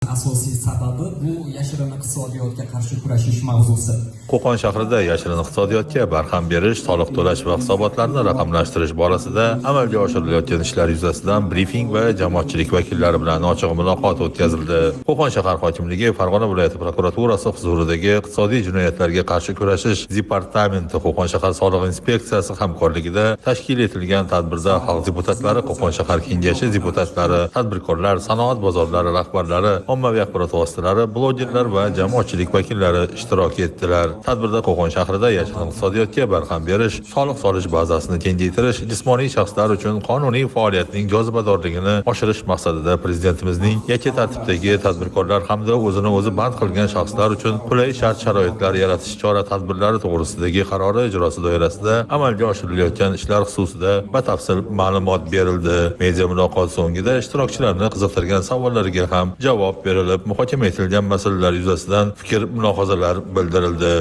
Asosiy sababi bu yashirin iqtisodiyotga qarshi kurashish mavzusi. Qo'qon shahrida yashirin iqtisodiyotga barham berish, soliq to'lash va hisobotlarni raqamlashtirish borasida amalga oshirilayotgan ishlar yuzasidan brifing va jamoatchilik vakillari bilan ochiq muloqot o'tkazildi. Qo'qon shahar hokimligi Farg'ona viloyati prokuraturasi huzuridagi iqtisodiy jinoyatlarga qarshi kurashish departamenti Qo'qon shahar soliq inspeksiyasi hamkorligida tashkil etilgan tadbirda xalq deputatlari, Qo'qon shahar kengashi deputatlari, tadbirkorlar, sanoat bozorlari rahbarlari, ommaviy axborot vositalari, blogerlar va jamoatchilik vakillari ishtirok etdilar. Tadbirda Qo'qon shahrida yashirin iqtisodiyotga barham berish, soliq solish bazasini kengaytirish, jismoniy shaxslar uchun qonuniy faoliyatning jozibadorligini oshirish maqsadida Prezidentimizning yakka tartibdagi tadbirkorlar hamda o'zini o'zi band qilgan shaxslar uchun qulay shart-sharoitlar yaratish chora-tadbirlari to'g'risidagi qarori ijrosi doirasida amalga oshirilayotgan ishlar xususida batafsil ma'lumot berildi. Media muloqot so'ngida ishtirokchilarni qiziqtirgan savollariga ham javob berilib, muhokama etilgan masalalar yuzasidan fikr-mulohazalar bildirildi.